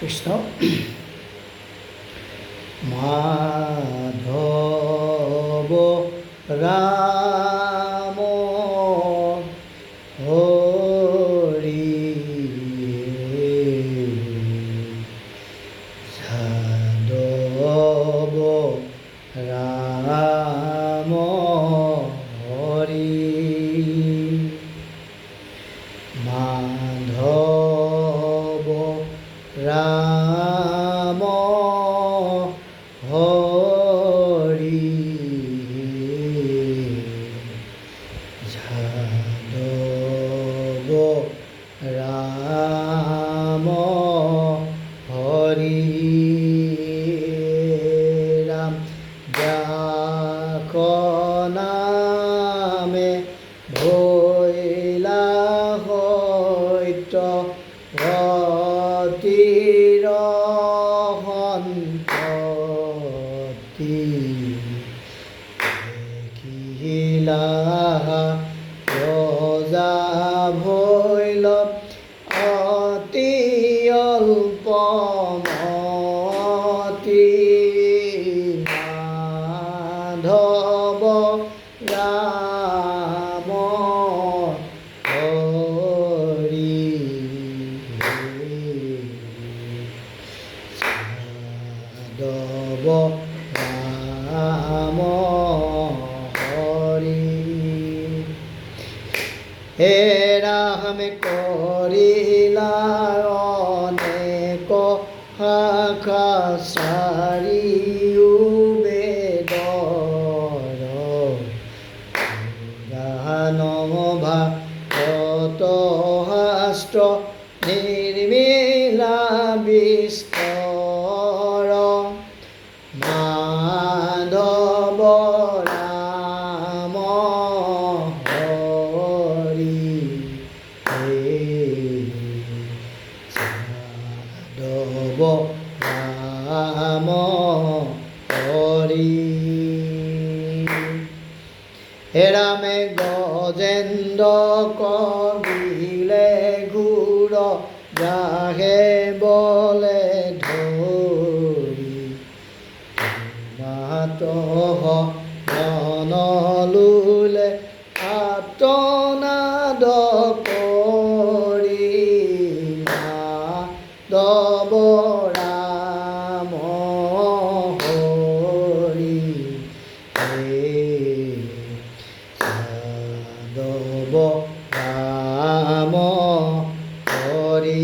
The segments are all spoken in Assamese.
কৃষ্ণ মাধব ৰাম হৰি যাদব ৰাম হৰি মাধব ৰাম হৰি যাদব ৰাম হৰি ৰাম নামে ভৈলা হৈত গতিৰ সন্ততি দেখিলা ৰজা ভৈল অতি অল্পমতি মাধৱ ৰাম হৰি যাদৱ ৰাম হৰি হে ৰাম কৰিলা অনেক শাখা চাৰিও বেদৰ পুৰাণ ভাগৱত শাস্ত্ৰ নিৰ্মিলা বিস্তৰ মাধৱ ৰাম হৰি যাদৱ ৰাম হৰি হে ৰামে গজেন্দ্ৰ কবিলে ঘূৰ যাহে বলে ধৰি মাতহ জনলুলে আৰ্তনাদ কৰি মাধৱ ৰাম হৰি যাদৱ ৰাম হৰি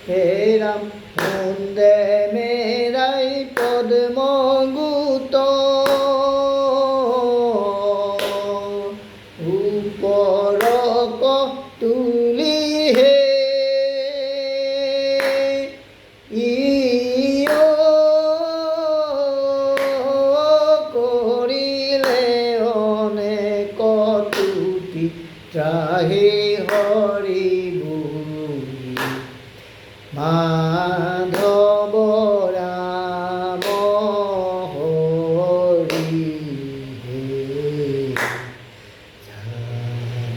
হে ৰাম বন্দে মেৰাই পদ্মগুত ওপৰক তুলি হে কৰিলে অনেক তুতি ত্ৰাহি হৰি বুলি মাধৱ ৰাম হৰি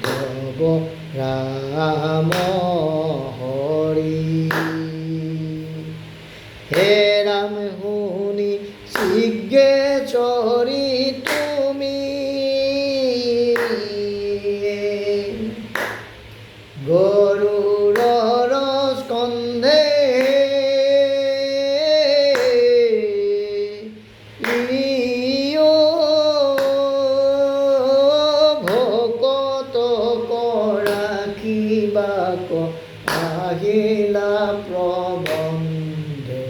যাদৱ ৰাম হৰি হে ৰাম শুনি শীঘ্ৰে চৰি তুমি গৰুড়ৰ স্কন্ধে ভকতক ৰাখিবাক আহিলা প্ৰবন্ধে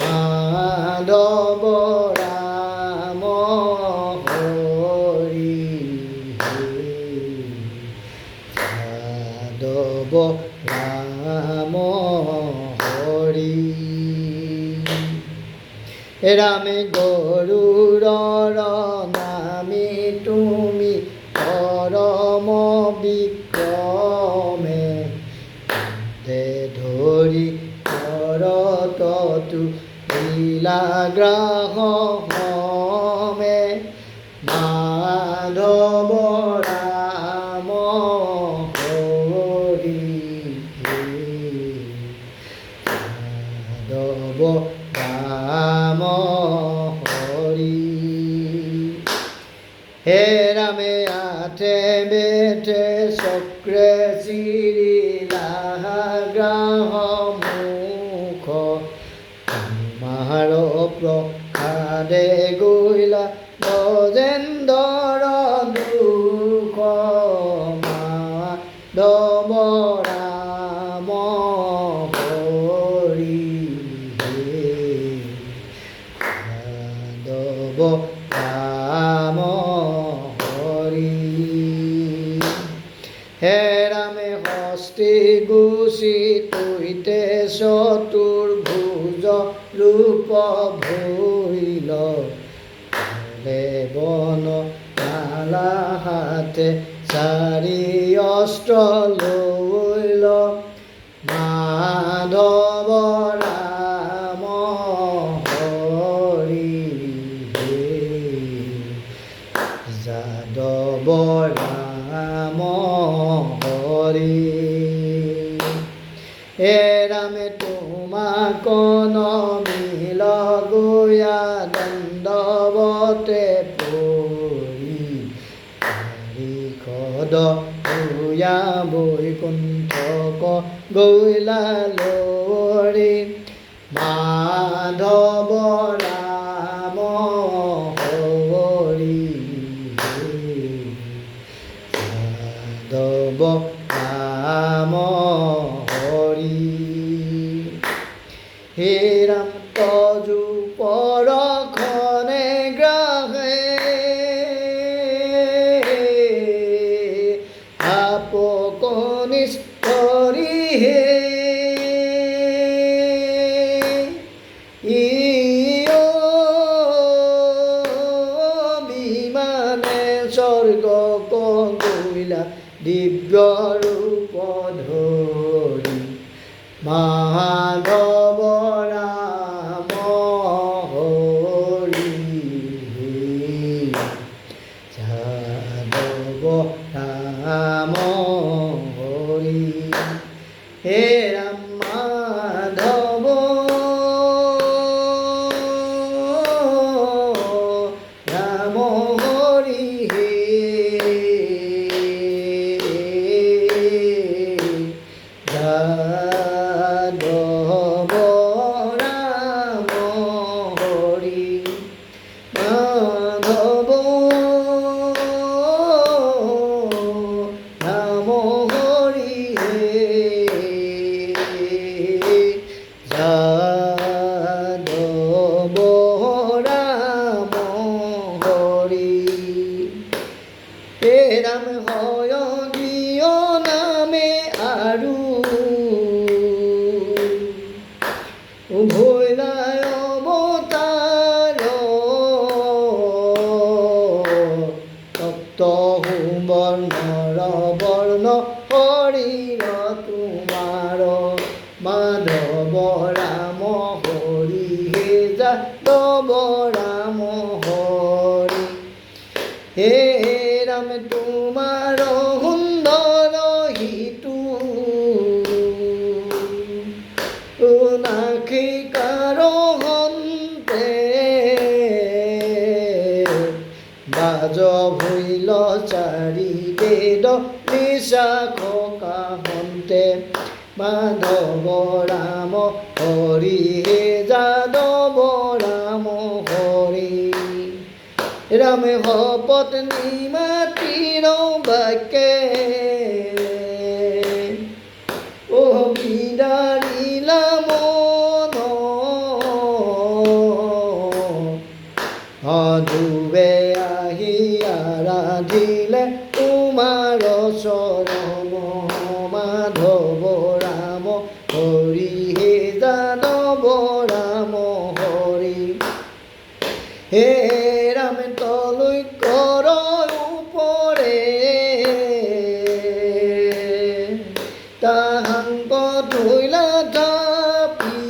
মাধৱ ৰাম হৰি যাদৱ ৰাম হৰি ৰামে গৰুড়ৰ নামি তুমি পৰম বিক্ৰমে ধৰি কৰতু লীলাগ্ৰাহমে মাধৱ ৰাম হৰি চিৰিলা গ্ৰাহ মুখ তোমাৰ প্ৰসাদে গৈলা গজেন্দ্ৰ দুখ মাধৱ ৰাম হৰি মাধৱ ৰাম হৰি হে ৰামে হস্তি গুচি তুইতে চতুৰ্ভুজ ৰূপ ভৈল বন মালা হাতে চাৰি অস্ত্ৰ লৈল মাধৱ ৰাম হৰি যাদৱ ৰাম হৰি হে ৰামে তোমাক নমিল গয়া দণ্ডৱতে পৰি খদ ভূয়া বৈকুণ্ঠক গৈলা লৰি মাধৱ ৰাম হৰি মাধৱ ৰাম হৰি হে ৰাম তজু পৰখনে গ্ৰাহে আপকনিষ্ঠৰি হে বিমানে স্বৰ্গ গৈলা দিব্য ৰূপ ধৰি মাধৱ ৰাম হৰি যাদৱ ৰাম হৰি হে ৰাম মাধৱ ৰাম হৰি যাদৱ ৰাম হৰি মাধৱ ৰাম হৰি যাদৱ ৰাম হৰি হে ৰাম হয় দিয় নামে আৰু ভৈলাই অৱতাৰ তপ্ত সুবৰ্ণৰ বৰ্ণ শৰীৰ তোমাৰ মাধৱ ৰাম হৰি হে যাদৱ ৰাম হৰি হে ৰাম তোমাৰ সুন্দৰ হিতু নাখিকাৰ হন্তে বাজ ভৈল চাৰি বেদ নিশাখ কাহন্তে মাধৱ ৰাম হৰি হে যাদৱ ৰাম হৰি ৰামে পত্নী মাতিৰ বাক্যে বিদাৰিলা মন ধুবে আহি আৰাধিলে তোমাৰ চৰণ মাধৱ ৰাম হৰি হে যাদৱ ৰাম হৰি হে ৰাম তলৈ কৰ উপৰে তাহাংক ধৈলা ধাপি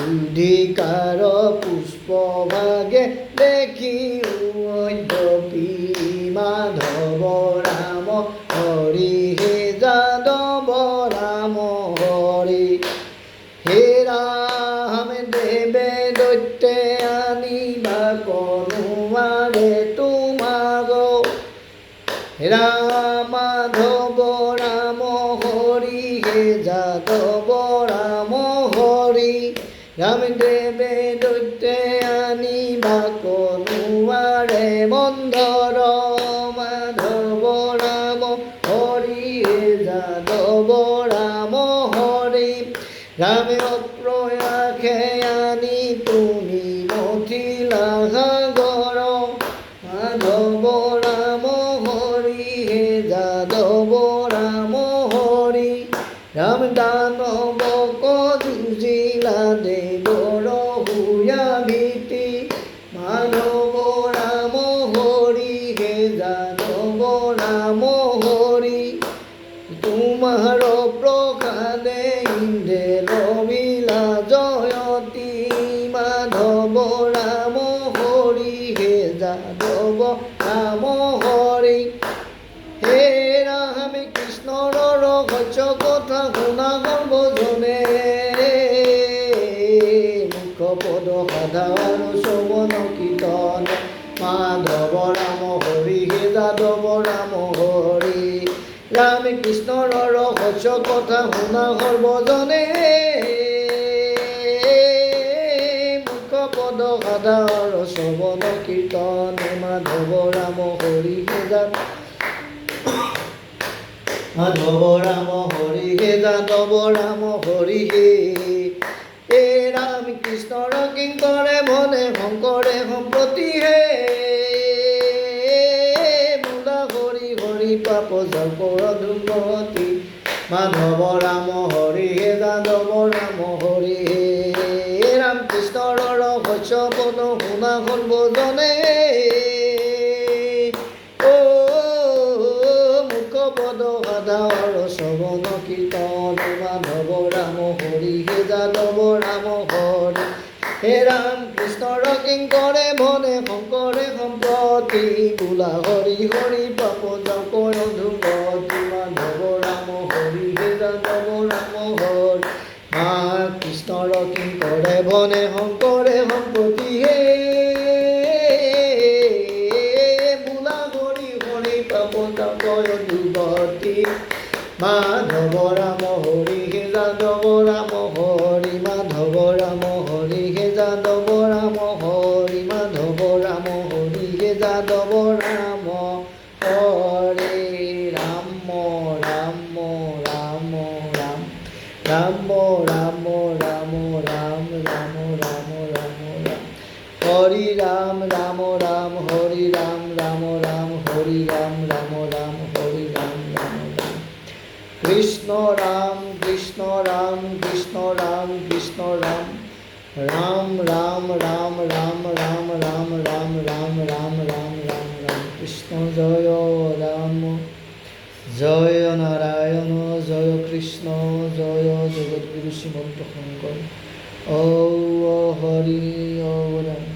অধিকাৰ পুষ্প ভাগে দেখি অধ্যপি মাধৱ ৰাম হৰি হে যাদৱ ৰাম হৰি হে ৰাম দেৱে দৈত্যে আনিবা নোৱাৰে তোমাক ৰাম মাধব রাম হরি হে যাদব রাম হরি রাম দেবে দৈত্যে আনিবা কোনুয়ারে বন্ধর মাধব রাম হরি হে যাদব রাম হরি রামে অপ্রয়াখে আনি তুমি মথিলা সাগর মাধব রাম হরি হে যাদব রাম হরি রাম দানব যুজিলা দেবর হুয়া ভীতি মাধব রাম হরি হে যাদব রাম হরি তোমার প্রসাদে ইন্দ্রে রবিলা জয়তী মাধব রাম হরি হে যাদব রাম হরি হে রাম কৃষ্ণর রহস্য কথা শুনা সর্বজনে মুখ পদ সাধাৰণ শ্ৰৱণ কীৰ্তন মাধৱ ৰাম হৰি হে যাদৱ ৰাম হৰি ৰাম কৃষ্ণৰ ৰহস্য কথা শুনা সৰ্বজনে মুখ পদ সাধাৰণ শ্ৰৱণ কীৰ্তন মাধৱ ৰাম হৰি হে মাধৱ ৰাম হৰি হে যাদৱ ৰাম হৰি হে এ ৰাম কৃষ্ণৰ কিংকৰে মনে শংকৰে সম্প্ৰতি হে বোলা হৰি হৰি পাপ জল্পৰ দুৰ্গতি মাধৱ ৰাম হৰি হে যাদৱ ৰাম হৰি হে ৰাম কৃষ্ণৰ ৰহস্য পদ শুনা সৰ্বজনে পদ সাধাৰ শ্ৰৱণ কীৰ্তন মাধৱ ৰাম হৰি হে যাদৱ ৰাম হৰি হে ৰাম কৃষ্ণৰ কিংকৰে মনে শংকৰে সম্প্ৰতি বোলা হৰি হৰি পাপ জল্পৰ দুৰ্গতি মাধৱ ৰাম হৰি হে যাদৱ ৰাম হৰি মা কৃষ্ণৰ কিংকৰে মনে শংকৰে সম্প্ৰতি হে দুৰ্গতি মাধৱ ৰাম হৰি হে যাদৱ ৰাম হৰি মাধৱ ৰাম হৰি হে যাদৱ ৰাম হৰি মাধৱ ৰাম হৰি হে যাদৱ ৰাম হৰি ৰাম ৰাম ৰাম ৰাম ৰাম ৰাম ৰাম ৰাম ৰাম ৰাম ৰাম ৰাম হৰি ৰাম ৰাম ৰাম হৰি ৰাম ৰাম ৰাম হৰি ৰাম ৰাম ৰাম হৰি ৰাম ৰাম ৰাম কৃষ্ণ ৰাম কৃষ্ণ ৰাম কৃষ্ণ ৰাম কৃষ্ণ ৰাম ৰাম ৰাম ৰাম ৰাম ৰাম ৰাম ৰাম ৰাম ৰাম ৰাম ৰাম ৰাম কৃষ্ণ জয় ৰাম জয় নাৰায়ণ জয় কৃষ্ণ জয় জগদ্গুৰু শ্ৰীমন্ত শংকৰ ঔ হৰি ৰাম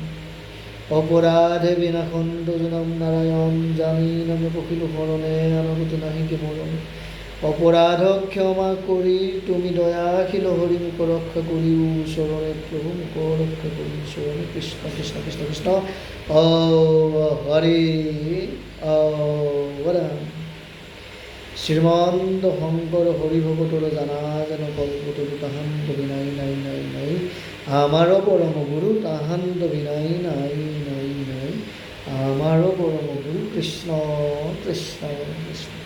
অপৰাধে বিনাশন্ত জনম নাৰায়ণ জানি নামে পখিলো শৰণে আনগত নাহি কে মৰণ অপৰাধ ক্ষমা কৰি তুমি দয়াশীল হৰি মুখ ৰক্ষা কৰিও চৰণে প্ৰভু মুখ ৰক্ষা কৰি চৰণে কৃষ্ণ কৃষ্ণ কৃষ্ণ কৃষ্ণ ঔ হৰি ৰাম শ্ৰীমন্ত শংকৰ হৰি ভকতৰ জানা যেন কল্পতৰু তাহান্ত বিনাই নাই নাই নাই আমাৰো পৰম গুৰু তাহান্ত বিনাই নাই নাই নাই আমাৰো পৰম গুৰু কৃষ্ণ কৃষ্ণ কৃষ্ণ